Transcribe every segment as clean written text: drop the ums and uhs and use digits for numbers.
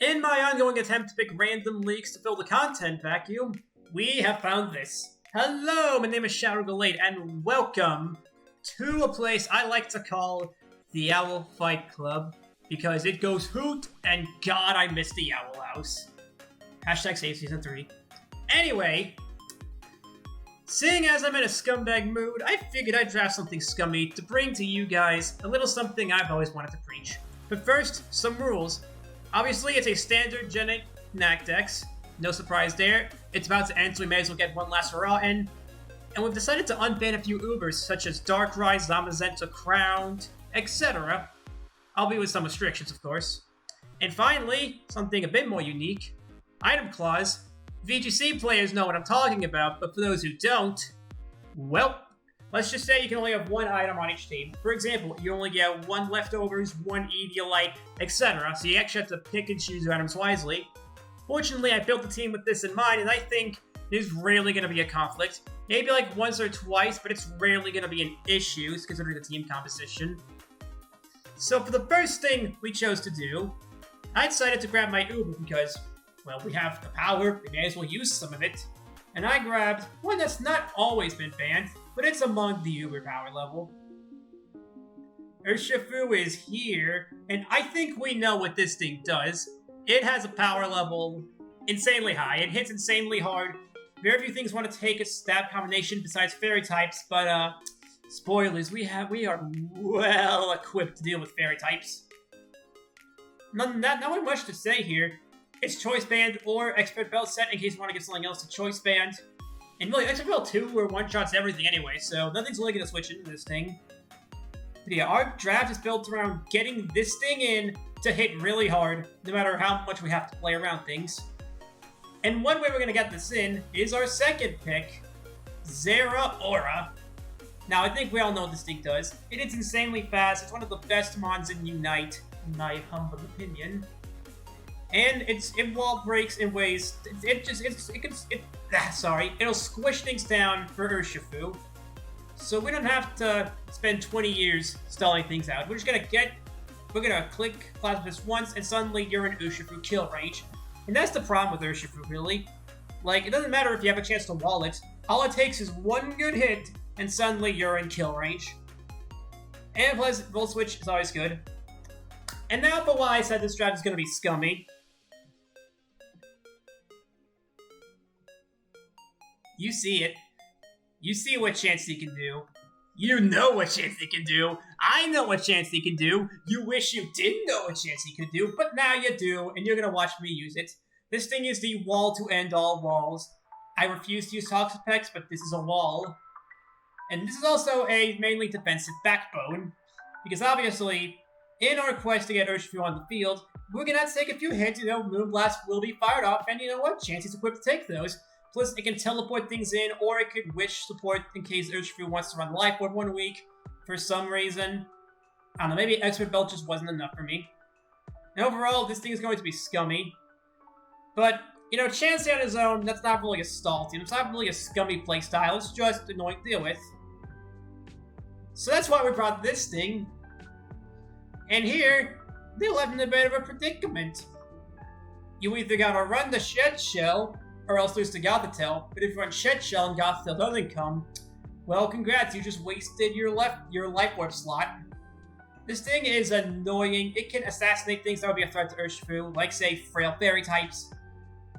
In my ongoing attempt to pick random leaks to fill the content vacuum, we have found this. Hello, my name is Gallade, and welcome to a place I like to call the Owl Fight Club, because it goes hoot, and God, I miss the Owl House. Hashtag save season 3. Anyway, seeing as I'm in a scumbag mood, I figured I'd draft something scummy to bring to you guys a little something I've always wanted to preach. But first, some rules. Obviously, it's a standard Gen 8 Knack Dex. No surprise there. It's about to end, so we may as well get one last hurrah in. And we've decided to unban a few Ubers, such as Darkrai, Zamazenta, Crowned, etc. Albeit with some restrictions, of course. And finally, something a bit more unique, Item Clause. VGC players know what I'm talking about, but for those who don't, well, let's just say you can only have one item on each team. For example, you only get one Leftovers, one Eviolite, etc. So you actually have to pick and choose your items wisely. Fortunately, I built the team with this in mind, and I think there's rarely going to be a conflict. Maybe like once or twice, but it's rarely going to be an issue, considering the team composition. So for the first thing we chose to do, I decided to grab my Uber because, well, we have the power, we may as well use some of it. And I grabbed one that's not always been banned, but it's among the Uber power level. Urshifu is here, and I think we know what this thing does. It has a power level insanely high. It hits insanely hard. Very few things want to take a stab combination besides fairy types, but spoilers, we are well equipped to deal with fairy types. Not much to say here. It's Choice Band or Expert Belt set in case you want to give something else to Choice Band. And really, Expert Belt 2 where one-shots everything anyway, so nothing's really going to switch into this thing. But yeah, our draft is built around getting this thing in to hit really hard, no matter how much we have to play around things. And one way we're going to get this in is our second pick, Zarya Aura. Now, I think we all know what this thing does. It is insanely fast. It's one of the best mons in Unite, in my humble opinion. And it wall breaks in ways. It'll squish things down for Urshifu. So we don't have to spend 20 years stalling things out. We're gonna click Plasmidus once, and suddenly you're in Urshifu kill range. And that's the problem with Urshifu, really. Like, it doesn't matter if you have a chance to wall it. All it takes is one good hit, and suddenly you're in kill range. And plus, Volt Switch is always good. And now for why I said this draft is gonna be scummy. You see it. You see what Chansey can do. You know what Chansey can do. I know what Chansey can do. You wish you didn't know what Chansey could do, but now you do, and you're gonna watch me use it. This thing is the wall to end all walls. I refuse to use Toxapex, but this is a wall. And this is also a mainly defensive backbone, because obviously, in our quest to get Urshifu on the field, we're gonna have to take a few hits, Moonblast will be fired off, and you know what? Chansey's equipped to take those. Plus, it can teleport things in, or it could wish support in case Urshifu wants to run Life Orb 1 week for some reason. I don't know, maybe Expert Belt just wasn't enough for me. And overall, this thing is going to be scummy. But, Chansey on his own, that's not really a stall team. It's not really a scummy playstyle, it's just annoying to deal with. So that's why we brought this thing. And here, they left in a bit of a predicament. You either gotta run the Shed Shell, or else lose to Gothitelle. But if you run Shed Shell and Gothitelle doesn't come, well, congrats, you just wasted your Life Orb slot. This thing is annoying. It can assassinate things that would be a threat to Urshifu, like, say, Frail Fairy types,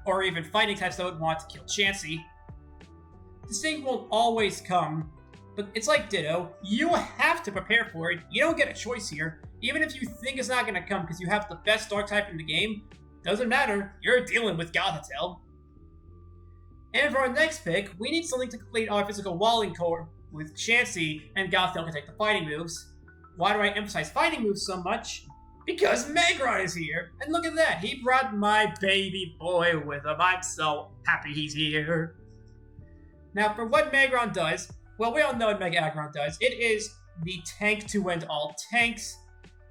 or even Fighting types that would want to kill Chansey. This thing won't always come, but it's like Ditto. You have to prepare for it. You don't get a choice here. Even if you think it's not going to come because you have the best Dark type in the game, doesn't matter. You're dealing with Gothitelle. And for our next pick, we need something to complete our physical walling core with Chansey, and Gothitelle can take the fighting moves. Why do I emphasize fighting moves so much? Because Megron is here! And look at that, he brought my baby boy with him. I'm so happy he's here. Now, for what Megron does, well, we all know what Megron does. It is the tank to end all tanks,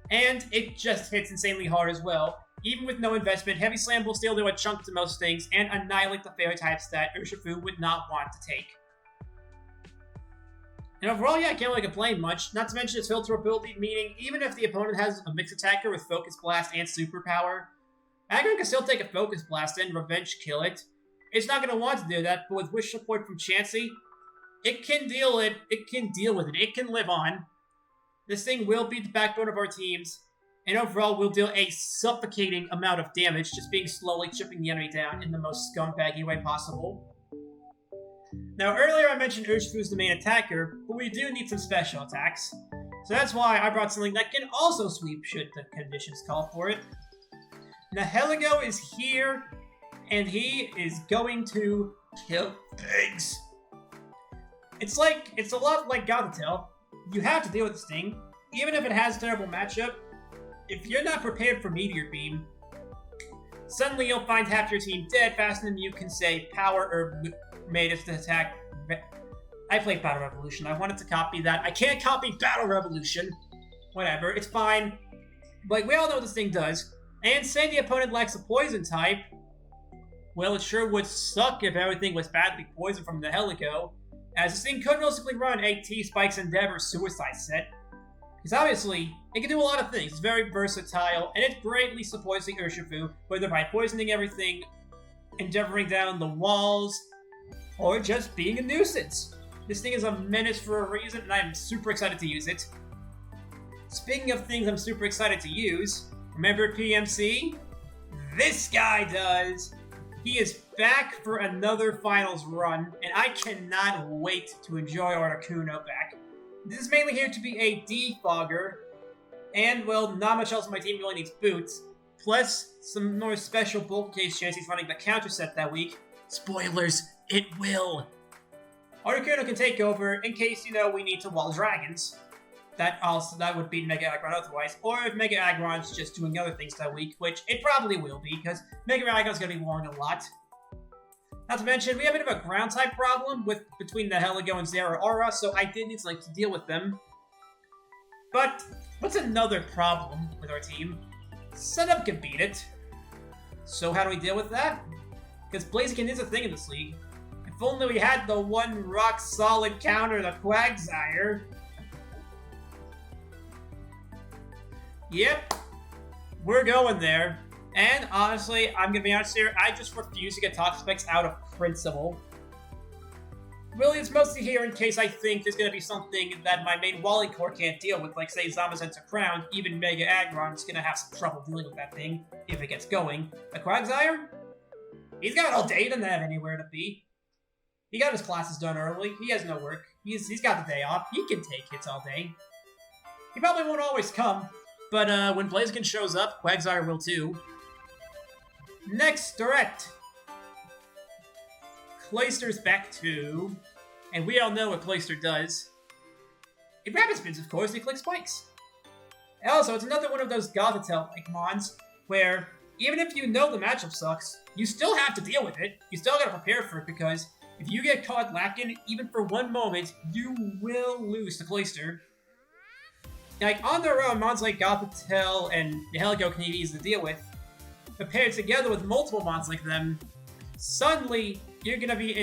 and it just hits insanely hard as well. Even with no investment, Heavy Slam will still do a chunk to most things and annihilate the fairy types that Urshifu would not want to take. And overall, yeah, I can't really complain much. Not to mention its filter ability, meaning even if the opponent has a mixed attacker with Focus Blast and Superpower, Aggron can still take a Focus Blast and Revenge kill it. It's not going to want to do that, but with Wish support from Chansey, it can deal with it. It can live on. This thing will be the backbone of our teams, and overall will deal a suffocating amount of damage, just being slowly chipping the enemy down in the most scumbaggy way possible. Now, earlier I mentioned Urshifu is the main attacker, but we do need some special attacks. So that's why I brought something that can also sweep should the conditions call for it. Now, Helico is here, and he is going to kill pigs. It's a lot like Gothitail. You have to deal with this thing, even if it has a terrible matchup. If you're not prepared for Meteor Beam, suddenly you'll find half your team dead faster than you can say Power or made it to attack. I played Battle Revolution. I wanted to copy that. I can't copy Battle Revolution. Whatever, it's fine. Like, we all know what this thing does. And saying the opponent lacks a poison type, well, it sure would suck if everything was badly poisoned from the Helico, as this thing could realistically run a T-Spikes Endeavor Suicide set. Because obviously, it can do a lot of things. It's very versatile, and it greatly supports the Urshifu, whether by poisoning everything, endeavoring down the walls, or just being a nuisance. This thing is a menace for a reason, and I'm super excited to use it. Speaking of things I'm super excited to use, remember PMC? This guy does! He is back for another finals run, and I cannot wait to enjoy Articuno back. This is mainly here to be a defogger, and, well, not much else on my team really needs boots, plus some more special bulk case chance he's running the counter set that week. Spoilers, it will! Articuno can take over in case, we need to wall dragons. That would beat Mega Aggron otherwise, or if Mega Aggron's just doing other things that week, which it probably will be, because Mega Aggron's going to be walling a lot. Not to mention, we have a bit of a ground type problem between the Helico and Zarya Aura, so I did need something to deal with them. But what's another problem with our team? Setup can beat it. So how do we deal with that? Because Blaziken is a thing in this league. If only we had the one rock-solid counter, the Quagsire. Yep, we're going there. And honestly, I'm gonna be honest here, I just refuse to get Toxic Specs out of principle. Really, it's mostly here in case I think there's gonna be something that my main Wally core can't deal with, like say Zamazenta Crown. Even Mega Aggron's gonna have some trouble dealing with that thing if it gets going. A Quagsire? He's got all day, doesn't have anywhere to be. He got his classes done early, he has no work. He's got the day off, he can take hits all day. He probably won't always come. But when Blaziken shows up, Quagsire will too. Next, direct. Clayster's back too. And we all know what Clayster does. It rapid spins, of course, and he clicks spikes. Also, it's another one of those Gothitail-like mons, where even if you know the matchup sucks, you still have to deal with it. You still gotta prepare for it, because if you get caught lacking, even for one moment, you will lose to Clayster. Like, on their own, mons like Gothitail and the Helico can be easy to deal with. But paired together with multiple mons like them, suddenly you're gonna be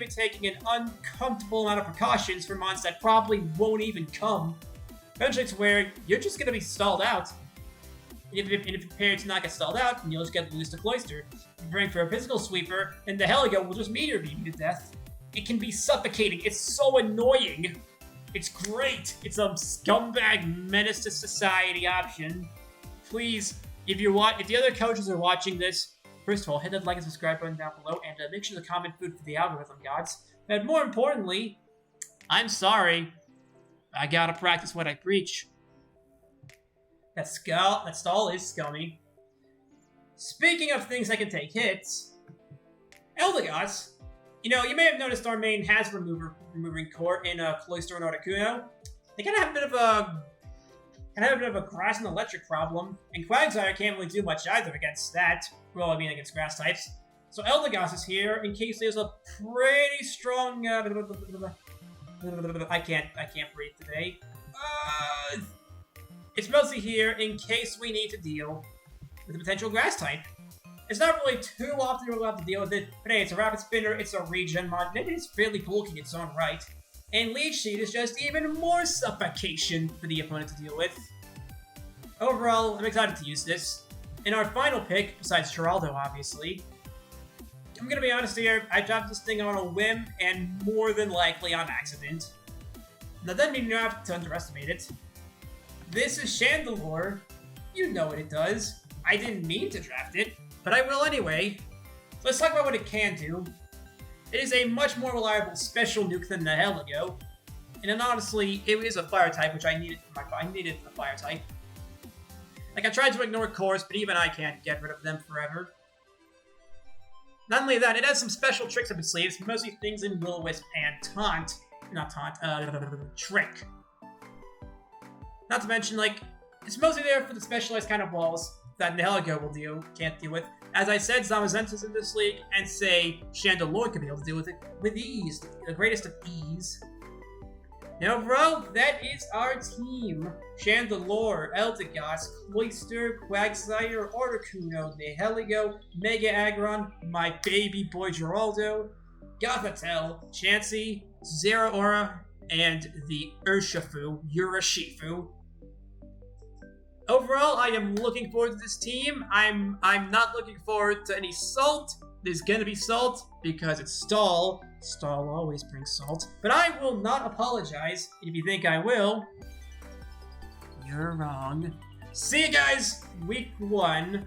taking an uncomfortable amount of precautions for mons that probably won't even come. Eventually, it's where you're just gonna be stalled out. And if you're prepared to not get stalled out, then you'll just get loose to Clayster. If you're praying for a physical sweeper, and the Helico will just meteor beam you to death. It can be suffocating. It's so annoying. It's great! It's a scumbag menace to society option. Please, if the other coaches are watching this, first of all, hit that like and subscribe button down below, and make sure to comment food for the algorithm gods. And more importantly, I'm sorry, I gotta practice what I preach. That stall is scummy. Speaking of things that can take hits, Eldegoss. You may have noticed our main has removing core in Cloyster and Articuno. They kind of have a bit of a grass and electric problem, and Quagsire can't really do much either against that. Well, I mean against grass types. So Eldegoss is here in case there's a pretty strong. I can't breathe today. It's mostly here in case we need to deal with a potential grass type. It's not really too often we'll have to deal with it, but hey, it's a rapid spinner, it's a regen mod, and it is fairly bulky in its own right. And Leech Seed is just even more suffocation for the opponent to deal with. Overall, I'm excited to use this. in our final pick, besides Geraldo, obviously, I'm gonna be honest here, I dropped this thing on a whim and more than likely on accident. That doesn't mean you have to underestimate it. This is Chandelure. You know what it does. I didn't mean to draft it, but I will anyway. So let's talk about what it can do. It is a much more reliable special nuke than the Helico. And then honestly, it is a fire type, which I needed for I needed a fire type. Like, I tried to ignore cores, but even I can't get rid of them forever. Not only that, it has some special tricks up its sleeves, mostly things in Will-O-Wisp and Taunt. Not Taunt, Trick. Not to mention, like, it's mostly there for the specialized kind of walls that the Helico can't deal with. As I said, Zamazenta's in this league, and say Chandelure could be able to deal with it with ease, the greatest of ease. Now, bro, that is our team. Chandelure, Eldegoss, Cloyster, Quagsire, Articuno, the Helico, Mega Aggron, my baby boy Geraldo, Goth, Chansey, Zarya, and the Urshifu. Overall, I am looking forward to this team. I'm not looking forward to any salt. There's gonna be salt because it's Stall. Stall always brings salt. But I will not apologize. If you think I will, you're wrong. See you guys week 1.